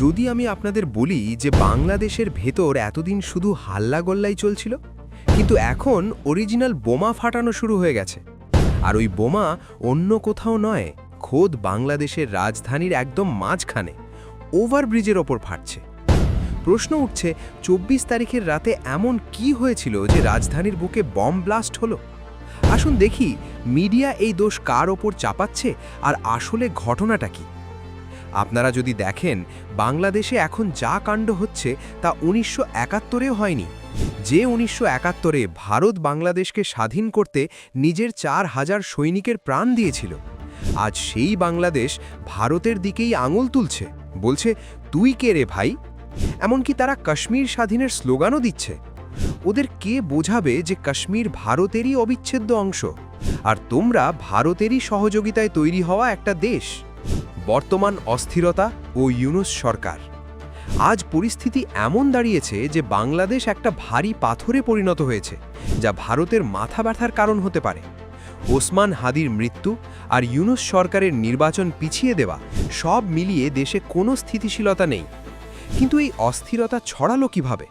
যদি আমি আপনাদের বলি যে বাংলাদেশের ভেতর এতদিন শুধু হাল্লাগোল্লাই চলছিল, কিন্তু এখন অরিজিনাল বোমা ফাটানো শুরু হয়ে গেছে। আর ওই বোমা অন্য কোথাও নয়, খোদ বাংলাদেশের রাজধানীর একদম মাঝখানে ওভারব্রিজের ওপর ফাটছে। প্রশ্ন উঠছে, ২৪ তারিখের রাতে এমন কি হয়েছিল যে রাজধানীর বুকে বম ব্লাস্ট হলো? আসুন দেখি মিডিয়া এই দোষ কার ওপর চাপাচ্ছে আর আসলে ঘটনাটা কি। আপনারা যদি দেখেন, বাংলাদেশে এখন যা কাণ্ড হচ্ছে তা ১৯৭১-এও হয়নি। যে ১৯৭১-এ ভারত বাংলাদেশকে স্বাধীন করতে নিজের ৪,০০০ সৈনিকের প্রাণ দিয়েছিল, আজ সেই বাংলাদেশ ভারতের দিকেই আঙুল তুলছে, বলছে তুই কে রে ভাই? এমনকি তারা কাশ্মীর স্বাধীনের স্লোগানও দিচ্ছে। ওদের কে বোঝাবে যে কাশ্মীর ভারতেরই অবিচ্ছেদ্য অংশ, আর তোমরা ভারতেরই সহযোগিতায় তৈরি হওয়া একটা দেশ? বর্তমান অস্থিরতা ও ইউনূস সরকার, আজ পরিস্থিতি এমন দাঁড়িয়েছে যে বাংলাদেশ একটা ভারী পাথরে পরিণত হয়েছে, যা ভারতের মাথা ব্যথার কারণ হতে পারে। ওসমান হাদির মৃত্যু আর ইউনূস সরকারের নির্বাচন পিছিয়ে দেওয়া, সব মিলিয়ে দেশে কোনো স্থিতিশীলতা নেই। কিন্তু এই অস্থিরতা ছড়ালো কিভাবে?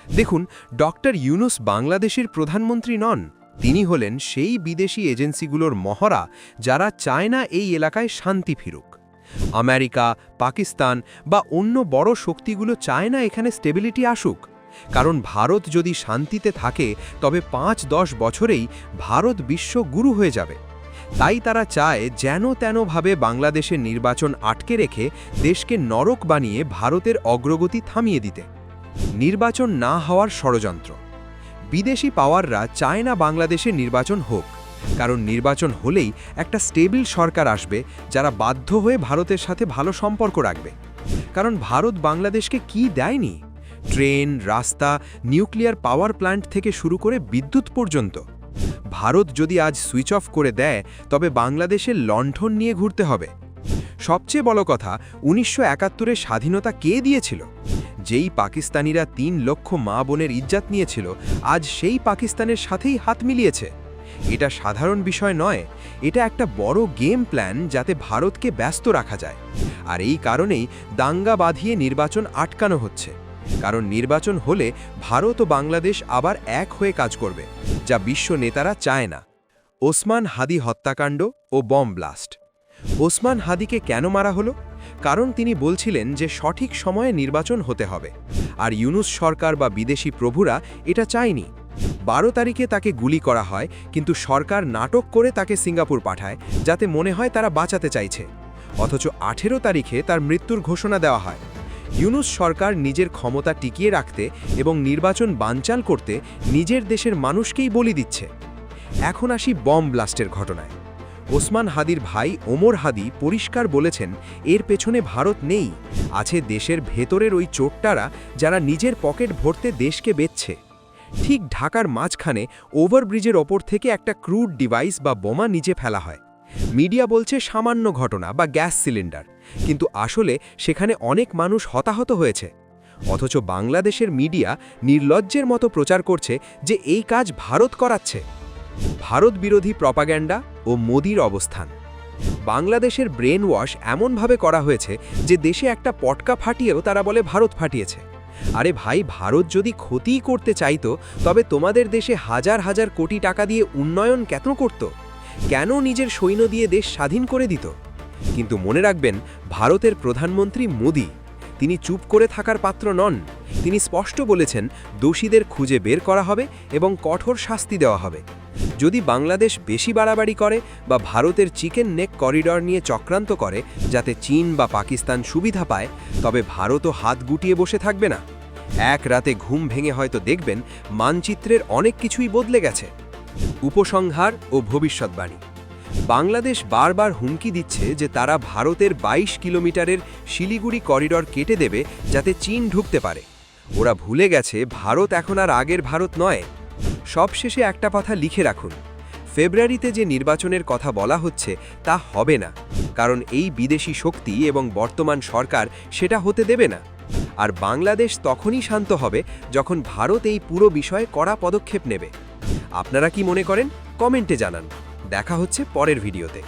দেখুন, ডক্টর ইউনূস বাংলাদেশের প্রধানমন্ত্রী নন। তিনি হলেন সেই বিদেশি এজেন্সিগুলোর মহড়া যারা চায় না এই এলাকায় শান্তি ফিরুক। আমেরিকা, পাকিস্তান বা অন্য বড় শক্তিগুলো চায় না এখানে স্টেবিলিটি আসুক, কারণ ভারত যদি শান্তিতে থাকে তবে ৫-১০ বছরেই ভারত বিশ্বগুরু হয়ে যাবে। তাই তারা চায় যেন তেনভাবে বাংলাদেশের নির্বাচন আটকে রেখে দেশকে নরক বানিয়ে ভারতের অগ্রগতি থামিয়ে দিতে। নির্বাচন না হওয়ার ষড়যন্ত্র, বিদেশি পাওয়াররা চায় না বাংলাদেশে নির্বাচন হোক, কারণ নির্বাচন হলেই একটা স্টেবল সরকার আসবে যারা বাধ্য হয়ে ভারতের সাথে ভালো সম্পর্ক রাখবে। কারণ ভারত বাংলাদেশকে কি দেয়নি? ট্রেন, রাস্তা, নিউক্লিয়ার পাওয়ার প্ল্যান্ট থেকে শুরু করে বিদ্যুৎ পর্যন্ত। ভারত যদি আজ সুইচ অফ করে দেয় তবে বাংলাদেশের লণ্ঠন নিয়ে ঘুরতে হবে। সবচেয়ে বড় কথা, ১৯৭১-এর স্বাধীনতা কে দিয়েছিল? যেই পাকিস্তানিরা ৩ লক্ষ মা বোনের ইজ্জত নিয়েছিল, আজ সেই পাকিস্তানের সাথেই হাত মিলিয়েছে। এটা সাধারণ বিষয় নয়, এটা একটা বড় গেম প্ল্যান যাতে ভারতকে ব্যস্ত রাখা যায়। আর এই কারণেই দাঙ্গা বাঁধিয়ে নির্বাচন আটকানো হচ্ছে, কারণ নির্বাচন হলে ভারত ও বাংলাদেশ আবার এক হয়ে কাজ করবে, যা বিশ্ব নেতারা চায় না। ওসমান হাদি হত্যাকাণ্ড ও বম ব্লাস্ট। ওসমান হাদিকে কেন মারা হলো? কারণ তিনি বলছিলেন যে সঠিক সময়ে নির্বাচন হতে হবে, আর ইউনূস সরকার বা বিদেশি প্রভুরা এটা চায়নি। ১২ তারিখে তাকে গুলি করা হয়, কিন্তু সরকার নাটক করে তাকে সিঙ্গাপুর পাঠায় যাতে মনে হয় তারা বাঁচাতে চাইছে। অথচ ১৮ তারিখে তার মৃত্যুর ঘোষণা দেওয়া হয়। ইউনূস সরকার নিজের ক্ষমতা টিকিয়ে রাখতে এবং নির্বাচন বানচাল করতে নিজের দেশের মানুষকেই বলি দিচ্ছে। এখন আসি বম ব্লাস্টের ঘটনায়। ওসমান হাদির ভাই ওমর হাদি পরিষ্কার বলেছেন, এর পেছনে ভারত নেই, আছে দেশের ভেতরের ওই চোরটারা যারা নিজের পকেট ভরতে দেশকে বেচছে। ঠিক ঢাকার মাঝখানে ওভারব্রিজের ওপর থেকে একটা ক্রুড ডিভাইস বা বোমা নিচে ফেলা হয়। মিডিয়া বলছে সামান্য ঘটনা বা গ্যাস সিলিন্ডার, কিন্তু আসলে সেখানে অনেক মানুষ হতাহত হয়েছে। অথচ বাংলাদেশের মিডিয়া নির্লজ্জের মতো প্রচার করছে যে এই কাজ ভারত করাচ্ছে। ভারত বিরোধী প্রপাগ্যান্ডা ও মোদির অবস্থান। বাংলাদেশের ব্রেন ওয়াশ এমনভাবে করা হয়েছে যে দেশে একটা পটকা ফাটিয়েও তারা বলে ভারত ফাটিয়েছে। আরে ভাই, ভারত যদি ক্ষতিই করতে চাইতো তবে তোমাদের দেশে হাজার হাজার কোটি টাকা দিয়ে উন্নয়ন কেন করত? কেন নিজের সৈন্য দিয়ে দেশ স্বাধীন করে দিত? কিন্তু মনে রাখবেন, ভারতের প্রধানমন্ত্রী মোদি, তিনি চুপ করে থাকার পাত্র নন। তিনি স্পষ্ট বলেছেন, দোষীদের খুঁজে বের করা হবে এবং কঠোর শাস্তি দেওয়া হবে। যদি বাংলাদেশ বেশি বাড়াবাড়ি করে বা ভারতের চিকেন নেক করিডর নিয়ে চক্রান্ত করে যাতে চীন বা পাকিস্তান সুবিধা পায়, তবে ভারতও হাত গুটিয়ে বসে থাকবে না। এক রাতে ঘুম ভেঙে হয়তো দেখবেন মানচিত্রের অনেক কিছুই বদলে গেছে। উপসংহার ও ভবিষ্যৎবাণী। বাংলাদেশ বারবার হুমকি দিচ্ছে যে তারা ভারতের ২২ কিলোমিটারের শিলিগুড়ি করিডর কেটে দেবে যাতে চীন ঢুকতে পারে। ওরা ভুলে গেছে ভারত এখন আর আগের ভারত নয়। সবশেষে একটা কথা লিখে রাখুন, ফেব্রুয়ারিতে যে নির্বাচনের কথা বলা হচ্ছে তা হবে না, কারণ এই বিদেশি শক্তি এবং বর্তমান সরকার সেটা হতে দেবে না। আর বাংলাদেশ তখনই শান্ত হবে যখন ভারত এই পুরো বিষয়ে কড়া পদক্ষেপ নেবে। আপনারা কি মনে করেন? কমেন্টে জানান। দেখা হচ্ছে পরের ভিডিওতে।